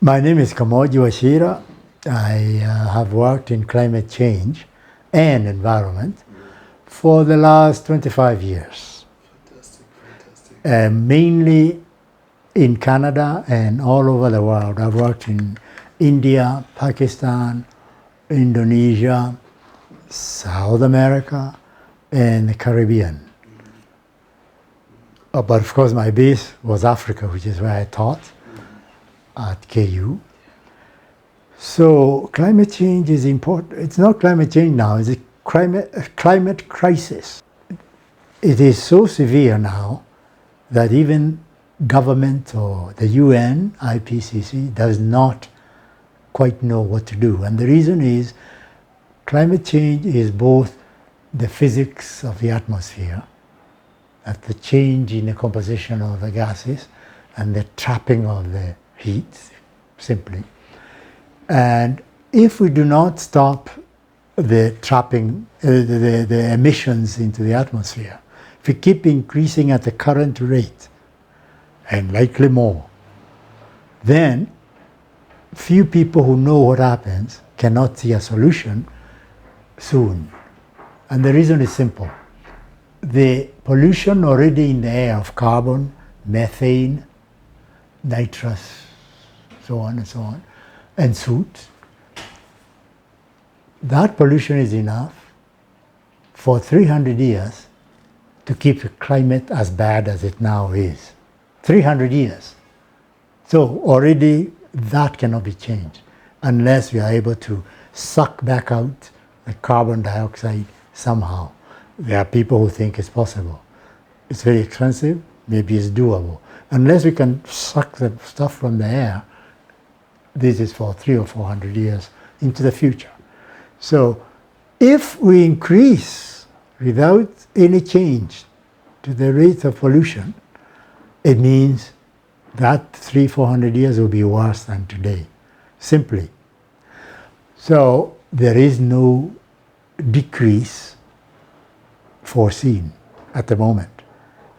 My name is Kamoji Wachiira. I have worked in climate change and environment for the last 25 years. Fantastic, fantastic. Mainly in Canada and all over the world. I've worked in India, Pakistan, Indonesia, South America, and the Caribbean. But of course my base was Africa, which is where I taught at KU. So climate change is important. It's not climate change now, it's a climate crisis. It is so severe now that even government or the UN, IPCC, does not quite know what to do. And the reason is climate change is both the physics of the atmosphere, at the change in the composition of the gases and the trapping of the heat, simply. And if we do not stop the trapping, the emissions into the atmosphere, if we keep increasing at the current rate, and likely more, then few people who know what happens cannot see a solution soon. And the reason is simple. The pollution already in the air of carbon, methane, nitrous, so on, and soot, that pollution is enough for 300 years to keep the climate as bad as it now is. 300 years. So already that cannot be changed unless we are able to suck back out the carbon dioxide somehow. There are people who think it's possible. It's very expensive, maybe it's doable. Unless we can suck the stuff from the air, this is for 300 or 400 years into the future. So if we increase without any change to the rate of pollution, it means that 300-400 years will be worse than today, simply. So there is no decrease foreseen at the moment.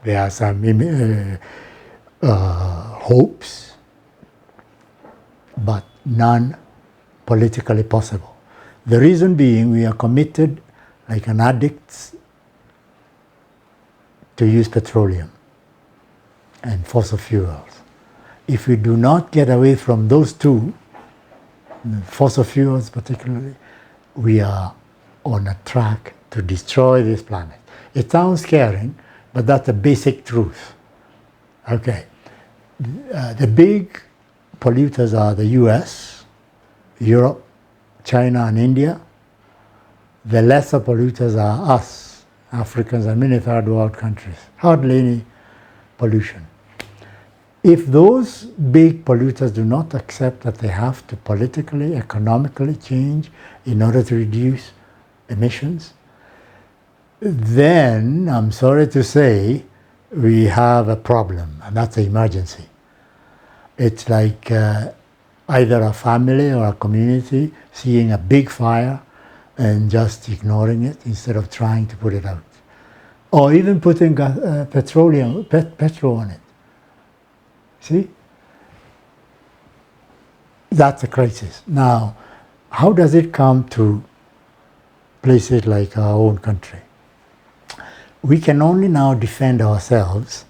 There are some hopes, but none politically possible. The reason being we are committed like an addict to use petroleum and fossil fuels. If we do not get away from those two, fossil fuels particularly, we are on a track to destroy this planet. It sounds scary, but that's the basic truth. Okay. The big polluters are the US, Europe, China, and India. The lesser polluters are us, Africans, and many third world countries. Hardly any pollution. If those big polluters do not accept that they have to politically, economically change in order to reduce emissions, then I'm sorry to say we have a problem, and that's an emergency. It's like either a family or a community seeing a big fire and just ignoring it instead of trying to put it out. Or even putting petrol on it. See? That's a crisis. Now, how does it come to places like our own country? We can only now defend ourselves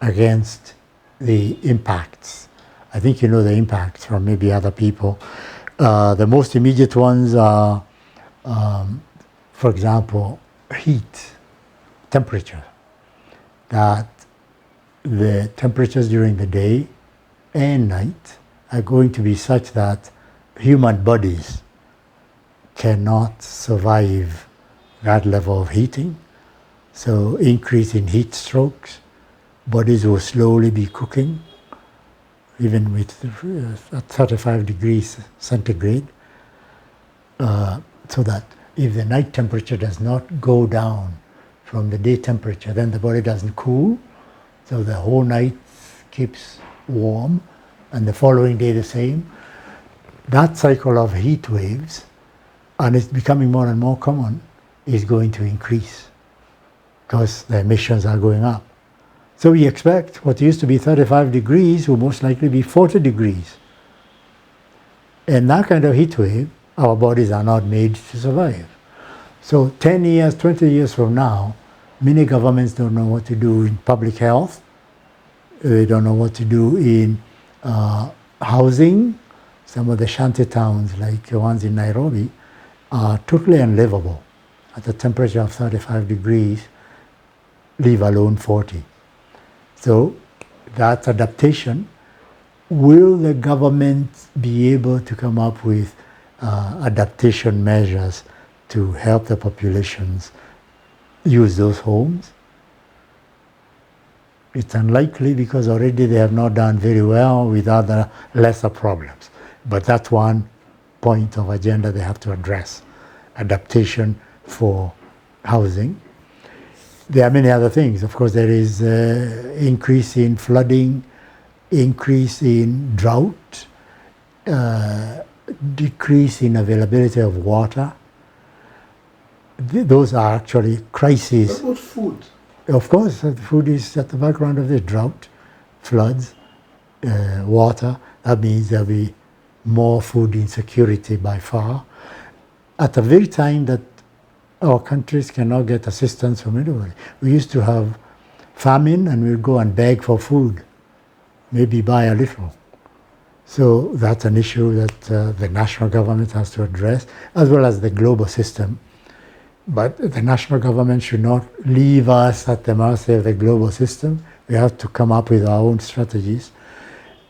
against the impacts. I think you know the impacts from maybe other people. The most immediate ones are, for example, heat, temperature. That the temperatures during the day and night are going to be such that human bodies cannot survive that level of heating. So increase in heat strokes, bodies will slowly be cooking, even with at 35 degrees centigrade, so that if the night temperature does not go down from the day temperature, then the body doesn't cool, so the whole night keeps warm, and the following day the same. That cycle of heat waves, and it's becoming more and more common, is going to increase because the emissions are going up. So we expect what used to be 35 degrees will most likely be 40 degrees And that kind of heat wave, our bodies are not made to survive. So 10 years, 20 years from now, many governments don't know what to do in public health. They don't know what to do in housing. Some of the shanty towns, like the ones in Nairobi, are totally unlivable at a temperature of 35 degrees, leave alone 40. So that's adaptation. Will the government be able to come up with adaptation measures to help the populations use those homes? It's unlikely because already they have not done very well with other lesser problems. But that's one point of agenda they have to address, adaptation for housing. There are many other things. Of course, there is increase in flooding, increase in drought, decrease in availability of water. Those are actually crises. What about food? Of course, food is at the background of the drought, floods, water. That means there'll be more food insecurity by far. At the very time that our countries cannot get assistance from anybody. We used to have famine and we'd go and beg for food, maybe buy a little. So that's an issue that the national government has to address, as well as the global system. But the national government should not leave us at the mercy of the global system. We have to come up with our own strategies.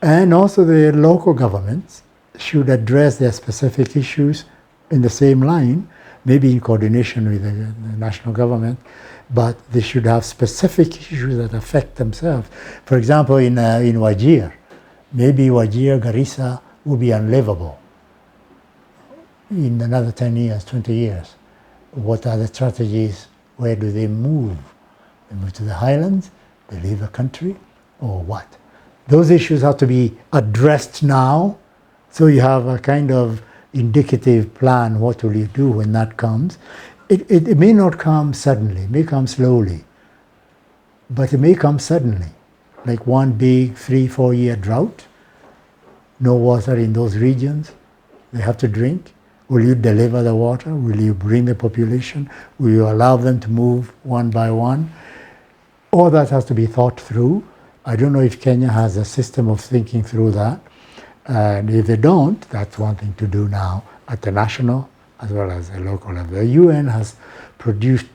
And also the local governments should address their specific issues in the same line, maybe in coordination with the national government, but they should have specific issues that affect themselves. For example, in Wachira, maybe Wachira, Garissa will be unlivable in another 10 years, 20 years. What are the strategies? Where do they move? They move to the highlands, they leave the country, or what? Those issues have to be addressed now, so you have a kind of indicative plan. What will you do when that comes? It may not come suddenly, it may come slowly, but it may come suddenly, like one big 3-4 year drought, no water in those regions, they have to drink. Will you deliver the water? Will you bring the population? Will you allow them to move one by one? All that has to be thought through. I don't know if Kenya has a system of thinking through that. And if they don't, that's one thing to do now at the national as well as the local level. The UN has produced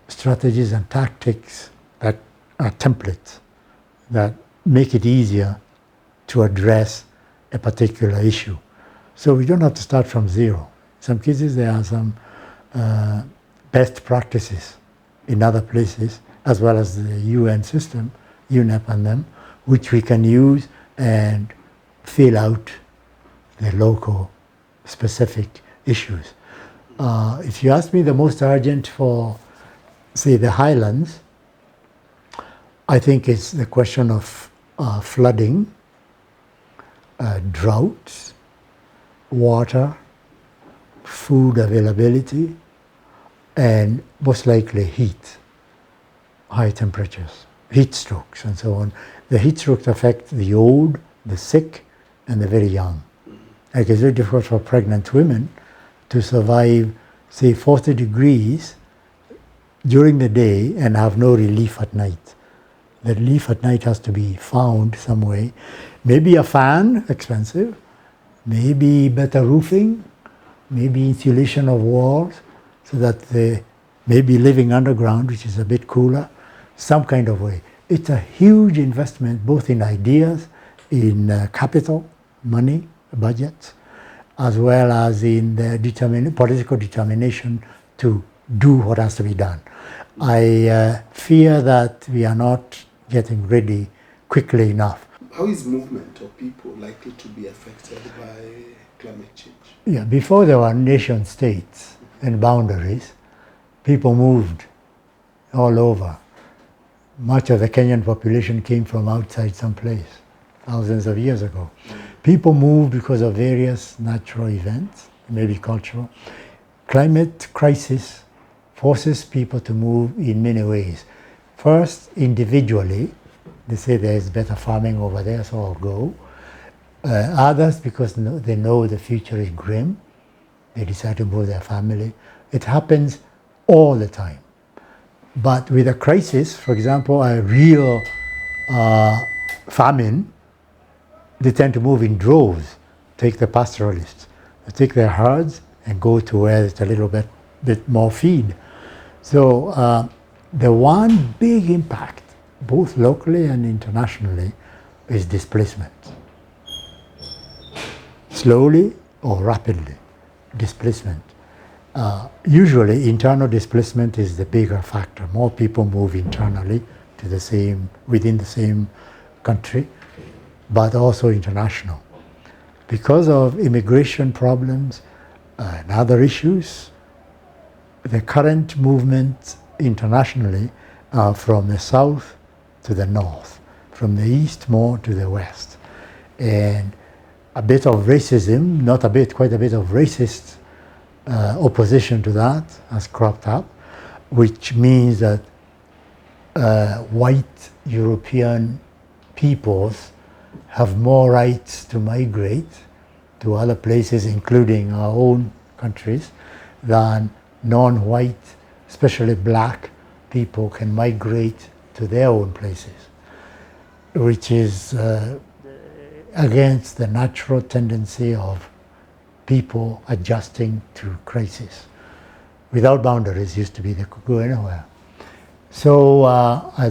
strategies and tactics that are templates that make it easier to address a particular issue. So we don't have to start from zero. In some cases, there are some best practices in other places, as well as the UN system, UNEP and them, which we can use and fill out the local specific issues. If you ask me the most urgent for, say, the highlands, I think it's the question of flooding, droughts, water, food availability, and most likely heat, high temperatures, heat strokes and so on. The heat strokes affect the old, the sick, and the very young. Like it's very difficult for pregnant women to survive, say, 40 degrees during the day and have no relief at night. The relief at night has to be found some way. Maybe a fan, expensive, maybe better roofing, maybe insulation of walls, so that they may be living underground, which is a bit cooler, some kind of way. It's a huge investment, both in ideas, in capital, money, budgets, as well as in the political determination to do what has to be done. I fear that we are not getting ready quickly enough. How is movement of people likely to be affected by climate change? Yeah, before there were nation states and boundaries, people moved all over. Much of the Kenyan population came from outside some place, thousands of years ago. People moved because of various natural events, maybe cultural. Climate crisis forces people to move in many ways. First, individually, they say there is better farming over there, so I'll go. Others, because they know the future is grim, they decide to move their family. It happens all the time. But with a crisis, for example, a real famine, they tend to move in droves. Take the pastoralists, they take their herds and go to where there's a little bit more feed. So the one big impact, both locally and internationally, is displacement. Slowly or rapidly, displacement. Usually internal displacement is the bigger factor. More people move internally to within the same country, but also international. Because of immigration problems and other issues, the current movement internationally are from the south to the north, from the east more to the west. And a bit of racism, not a bit, quite a bit of racist opposition to that has cropped up, which means that white European peoples have more rights to migrate to other places, including our own countries, than non-white, especially black people can migrate to their own places, which is against the natural tendency of people adjusting to crisis. Without boundaries used to be they could go anywhere. So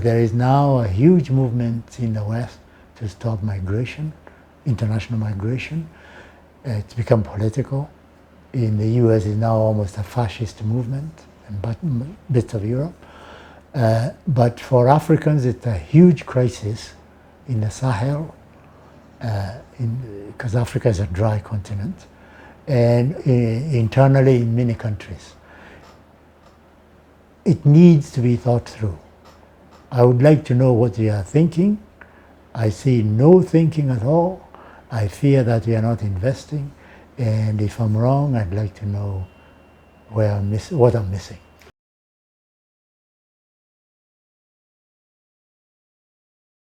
there is now a huge movement in the West to stop migration, international migration. It's become political. In the US, it's now almost a fascist movement in bits of Europe. But for Africans, it's a huge crisis in the Sahel, because Africa is a dry continent, and internally in many countries. It needs to be thought through. I would like to know what you are thinking. I see no thinking at all. I fear that we are not investing, and if I'm wrong, I'd like to know what I'm missing.